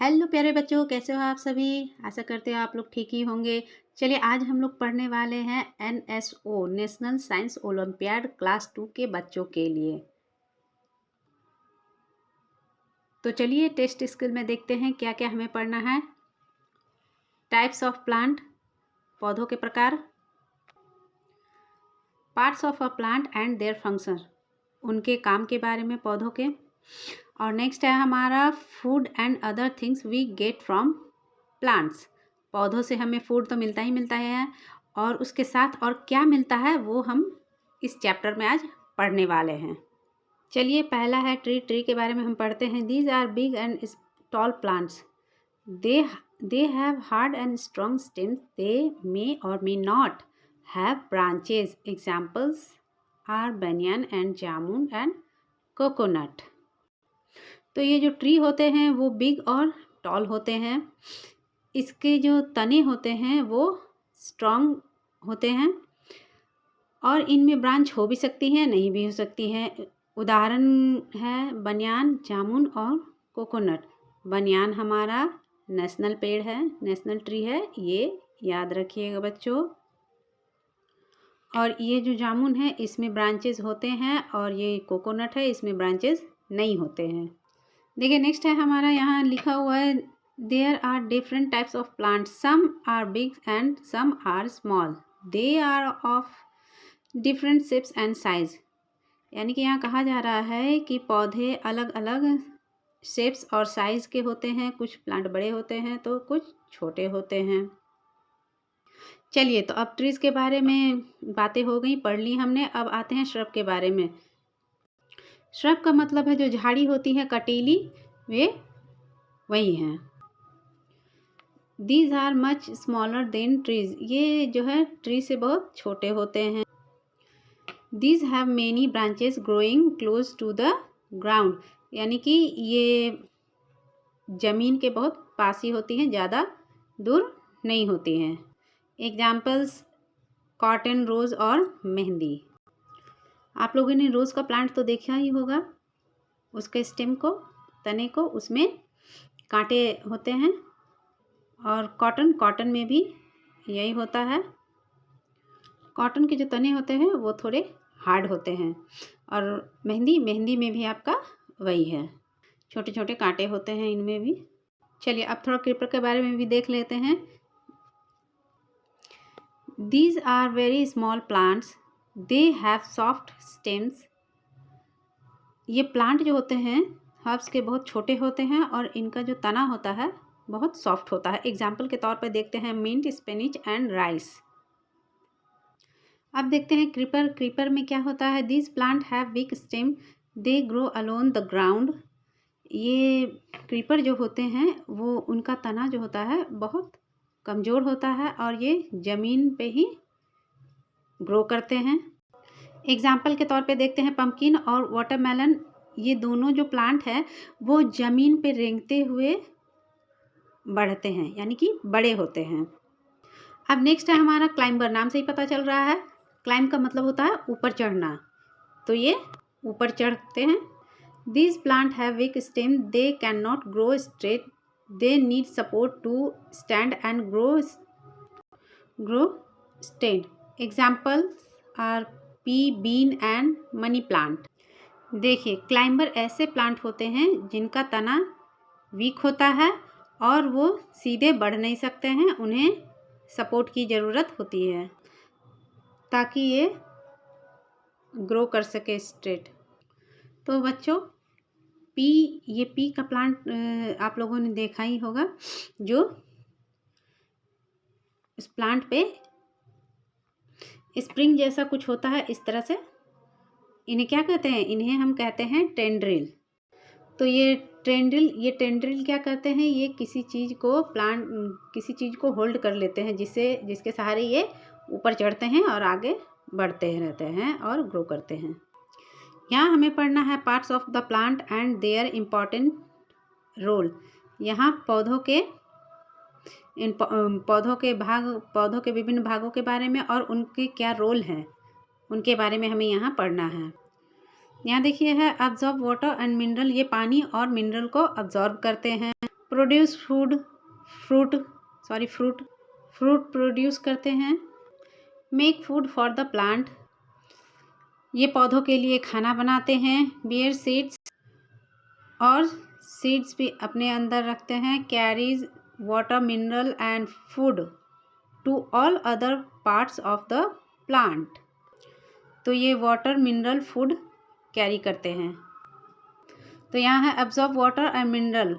Hello प्यारे बच्चों, कैसे हो आप सभी। आशा करते हो आप लोग ठीक ही होंगे। चलिए आज हम लोग पढ़ने वाले हैं NSO national science olympiad class 2 के बच्चों के लिए। तो चलिए टेस्ट स्किल में देखते हैं क्या क्या हमें पढ़ना है। टाइप्स ऑफ प्लांट, पौधों के प्रकार। Parts of a plant and their function, उनके काम के बारे में पौधों के। और नेक्स्ट है हमारा food and other things we get from plants. पौधों से हमें फूड तो मिलता ही मिलता है, और उसके साथ और क्या मिलता है वो हम इस चैप्टर में आज पढ़ने वाले हैं। चलिए पहला है ट्री के बारे में हम पढ़ते हैं। These are big and tall plants, they have hard and strong stems, they may or may not have branches. Examples are banyan and jamun and coconut. तो ये जो ट्री होते हैं वो बिग और टॉल होते हैं। इसके जो तने होते हैं वो स्ट्रॉन्ग होते हैं, और इनमें ब्रांच हो भी सकती है, नहीं भी हो सकती है। उदाहरण है बनियान, जामुन और कोकोनट। बनियान हमारा नेशनल पेड़ है, नेशनल ट्री है, ये याद रखिएगा बच्चों। और ये जो जामुन है इसमें ब्रांचेस होते हैं, और ये कोकोनट है इसमें ब्रांचेस नहीं होते हैं। देखिए नेक्स्ट है हमारा, यहाँ लिखा हुआ है there are different types of plant, some are big and some are small, they are of different shapes and size. यानी कि यहाँ कहा जा रहा है कि पौधे अलग अलग शेप्स और साइज के होते हैं। कुछ प्लांट बड़े होते हैं तो कुछ छोटे होते हैं। चलिए तो अब ट्रीज के बारे में बातें हो गई, पढ़ ली हमने। अब आते हैं श्रब के बारे में। श्रब का मतलब है जो झाड़ी होती है कटीली, वे वही हैं। These are much smaller than trees, ये जो है ट्री से बहुत छोटे होते हैं। These have many branches growing close to the ground, यानी कि ये जमीन के बहुत पास ही होती हैं, ज़्यादा दूर नहीं होती हैं। एग्जाम्पल्स कॉटन, रोज़ और मेहंदी। आप लोगों ने रोज़ का प्लांट तो देखा ही होगा, उसके स्टेम को, तने को, उसमें कांटे होते हैं। और कॉटन में भी यही होता है। कॉटन के जो तने होते हैं वो थोड़े हार्ड होते हैं। और मेहंदी में भी आपका वही है, छोटे छोटे कांटे होते हैं इनमें भी। चलिए अब थोड़ा क्रीपर के बारे में भी देख लेते हैं। These are very small plants, they have soft stems. ये प्लांट जो होते हैं हर्ब्स के बहुत छोटे होते हैं, और इनका जो तना होता है बहुत सॉफ्ट होता है। एग्जाम्पल के तौर पर देखते हैं मिंट, स्पिनिच एंड राइस। अब देखते हैं क्रीपर में क्या होता है। This plant have weak stem, they grow alone the ground. ये क्रीपर जो होते हैं वो, उनका तना जो होता है बहुत कमज़ोर होता है, और ये ज़मीन पे ही ग्रो करते हैं। एग्जाम्पल के तौर पे देखते हैं पम्पकिन और वाटरमेलन। ये दोनों जो प्लांट है वो ज़मीन पे रेंगते हुए बढ़ते हैं, यानी कि बड़े होते हैं। अब नेक्स्ट है हमारा क्लाइंबर, नाम से ही पता चल रहा है क्लाइंब का मतलब होता है ऊपर चढ़ना, तो ये ऊपर चढ़ते हैं। This plant have weak stem, they can not grow straight, they need support to stand and grow straight. Examples are pea, bean and money plant. देखिए क्लाइंबर ऐसे प्लांट होते हैं जिनका तना वीक होता है और वो सीधे बढ़ नहीं सकते हैं, उन्हें सपोर्ट की ज़रूरत होती है ताकि ये ग्रो कर सके स्ट्रेट। तो बच्चों ये पी का प्लांट आप लोगों ने देखा ही होगा, जो इस प्लांट पे स्प्रिंग जैसा कुछ होता है इस तरह से। इन्हें क्या कहते हैं, इन्हें हम कहते हैं टेंड्रिल। तो ये टेंड्रिल क्या करते हैं, ये किसी चीज़ को होल्ड कर लेते हैं, जिसके सहारे ये ऊपर चढ़ते हैं और आगे बढ़ते रहते हैं और ग्रो करते हैं। यहाँ हमें पढ़ना है parts of the plant and their important role. यहाँ पौधों के विभिन्न भागों के बारे में और उनके क्या रोल हैं, उनके बारे में हमें यहाँ पढ़ना है। यहाँ देखिए है अब्जॉर्ब वाटर एंड मिनरल, ये पानी और मिनरल को अब्जॉर्ब करते हैं। प्रोड्यूस फ्रूट प्रोड्यूस करते हैं। Make food for the plant, ये पौधों के लिए खाना बनाते हैं। बियर सीड्स, और सीड्स भी अपने अंदर रखते हैं। Carries water mineral and food to all other parts of the plant, तो ये वाटर मिनरल फूड कैरी करते हैं। तो यहाँ है absorb water and mineral,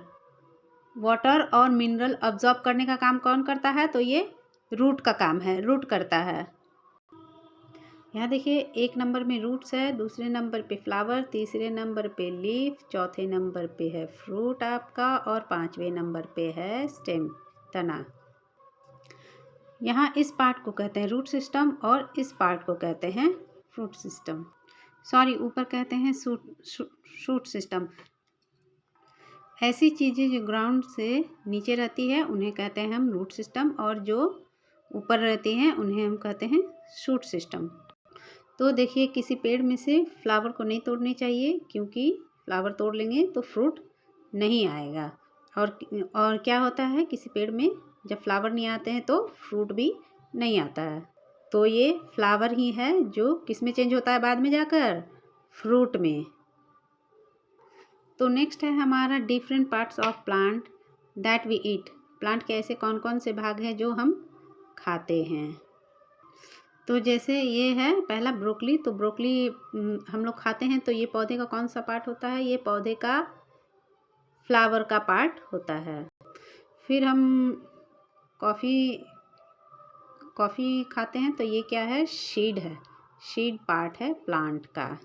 water और मिनरल अब्जॉर्ब करने का काम कौन करता है, तो ये रूट का काम है, रूट करता है। यहाँ देखिए 1 नंबर में रूट्स है, दूसरे नंबर पे फ्लावर, तीसरे नंबर पे लीफ, चौथे नंबर पे है फ्रूट आपका, और 5वें नंबर पे है स्टेम, तना। यहाँ इस पार्ट को कहते हैं रूट सिस्टम और इस पार्ट को कहते हैं फ्रूट सिस्टम, सॉरी ऊपर कहते हैं शूट सिस्टम। ऐसी चीज़ें जो ग्राउंड से नीचे रहती है उन्हें कहते हैं हम रूट सिस्टम, और जो ऊपर रहती हैं उन्हें हम कहते हैं शूट सिस्टम। तो देखिए किसी पेड़ में से फ्लावर को नहीं तोड़नी चाहिए, क्योंकि फ्लावर तोड़ लेंगे तो फ्रूट नहीं आएगा। और क्या होता है, किसी पेड़ में जब फ्लावर नहीं आते हैं तो फ्रूट भी नहीं आता है। तो ये फ्लावर ही है जो किस में चेंज होता है बाद में जाकर, फ्रूट में। तो नेक्स्ट है हमारा different parts of plant that we eat, plant के ऐसे कौन कौन से भाग हैं जो हम खाते हैं। तो जैसे ये है पहला ब्रोकली, तो ब्रोकली हम लोग खाते हैं, तो ये पौधे का कौन सा पार्ट होता है, ये पौधे का फ्लावर का पार्ट होता है। फिर हम कॉफ़ी खाते हैं, तो ये क्या है, सीड है, सीड पार्ट है प्लांट का।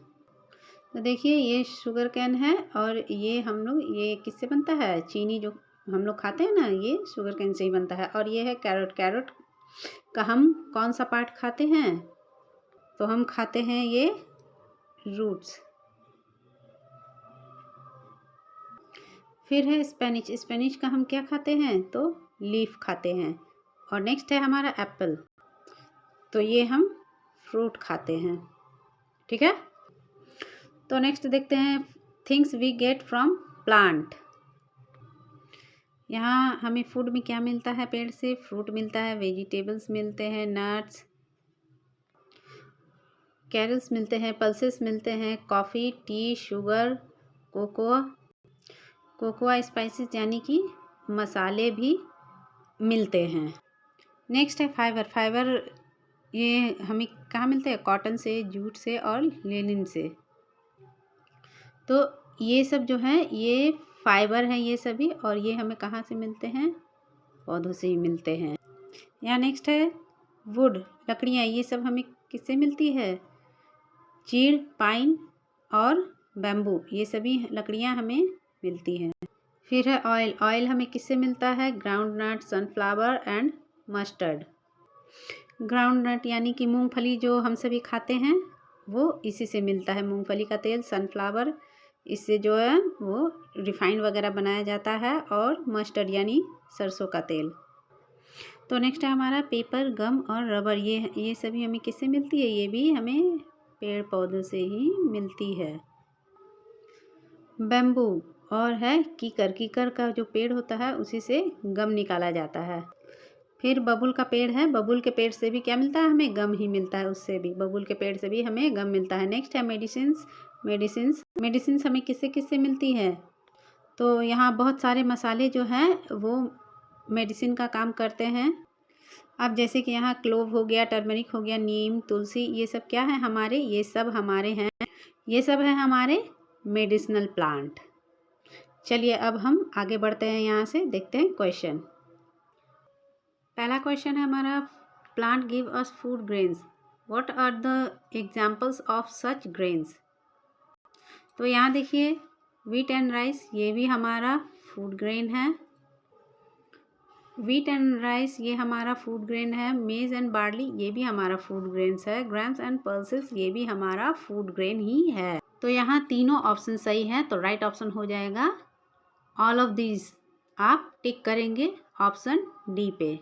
तो देखिए ये शुगर कैन है, और ये हम लोग, ये किससे बनता है, चीनी जो हम लोग खाते हैं ना, ये शुगर कैन से ही बनता है। और ये है कैरेट, कैरेट का हम कौन सा पार्ट खाते हैं, तो हम खाते हैं ये रूट्स। फिर है स्पेनिच, स्पेनिच का हम क्या खाते हैं, तो लीफ खाते हैं। और नेक्स्ट है हमारा एप्पल, तो ये हम फ्रूट खाते हैं, ठीक है। तो नेक्स्ट देखते हैं things we get from plant. यहाँ हमें फूड में क्या मिलता है, पेड़ से फ्रूट मिलता है, वेजिटेबल्स मिलते हैं, नट्स, कैरल्स मिलते हैं, पल्सेस मिलते हैं, coffee, T, sugar, cocoa spices यानी कि मसाले भी मिलते हैं। नेक्स्ट है फाइबर, फाइबर ये हमें कहाँ मिलते हैं, कॉटन से, जूट से और लिनन से। तो ये सब जो है ये फाइबर हैं ये सभी, और ये हमें कहाँ से मिलते हैं, पौधों से ही मिलते हैं। यहाँ नेक्स्ट है वुड, लकड़ियाँ, ये सब हमें किससे मिलती है, चीड़, पाइन और बैम्बू, ये सभी लकड़ियाँ हमें मिलती हैं। फिर है ऑयल, ऑयल हमें किससे मिलता है, groundnut, sunflower and mustard. Groundnut यानी कि मूंगफली जो हम सभी खाते हैं वो इसी से मिलता है, मूंगफली का तेल, सनफ्लावर, इससे जो है वो रिफाइंड वगैरह बनाया जाता है, और मस्टर्ड यानी सरसों का तेल। तो नेक्स्ट है हमारा पेपर, गम और रबर, ये सभी हमें किससे मिलती है, ये भी हमें पेड़ पौधों से ही मिलती है। बैम्बू और है कीकर, कीकर का जो पेड़ होता है उसी से गम निकाला जाता है। फिर बबुल का पेड़ है, बबुल के पेड़ से भी क्या मिलता है, हमें गम ही मिलता है, उससे भी बबुल के पेड़ से भी हमें गम मिलता है। नेक्स्ट है मेडिसिन्स हमें किससे किससे मिलती है, तो यहाँ बहुत सारे मसाले जो हैं वो मेडिसिन का काम करते हैं। अब जैसे कि यहाँ क्लोव हो गया, टर्मरिक हो गया, नीम, तुलसी, ये सब क्या है हमारे, ये सब है हमारे मेडिसिनल प्लांट। चलिए अब हम आगे बढ़ते हैं, यहाँ से देखते हैं क्वेश्चन। पहला क्वेश्चन है हमारा, plant give us food grains, what are the examples of such grains. तो यहाँ देखिए व्हीट एंड राइस, ये भी हमारा फूड ग्रेन है, व्हीट एंड राइस ये हमारा फूड ग्रेन है। मेज एंड बार्ली ये भी हमारा फूड ग्रेन्स है। ग्राम्स एंड पल्सेस ये भी हमारा फूड ग्रेन ही है। तो यहाँ तीनों ऑप्शन सही है, तो राइट ऑप्शन हो जाएगा ऑल ऑफ दीज। आप टिक करेंगे ऑप्शन डी पे।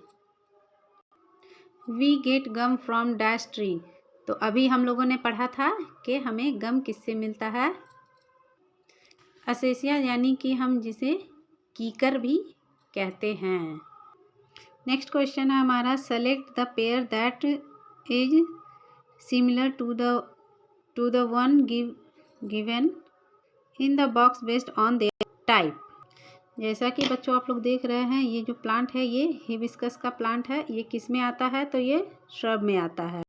We get gum from dash tree, तो अभी हम लोगों ने पढ़ा था कि हमें गम किससे मिलता है, असेसिया यानी कि हम जिसे कीकर भी कहते हैं। नेक्स्ट क्वेश्चन है हमारा, select the pair that is similar to the one given in the box based on their type. जैसा कि बच्चों आप लोग देख रहे हैं, ये जो प्लांट है ये हिबिस्कस का प्लांट है। ये किस में आता है? तो ये श्रब में आता है।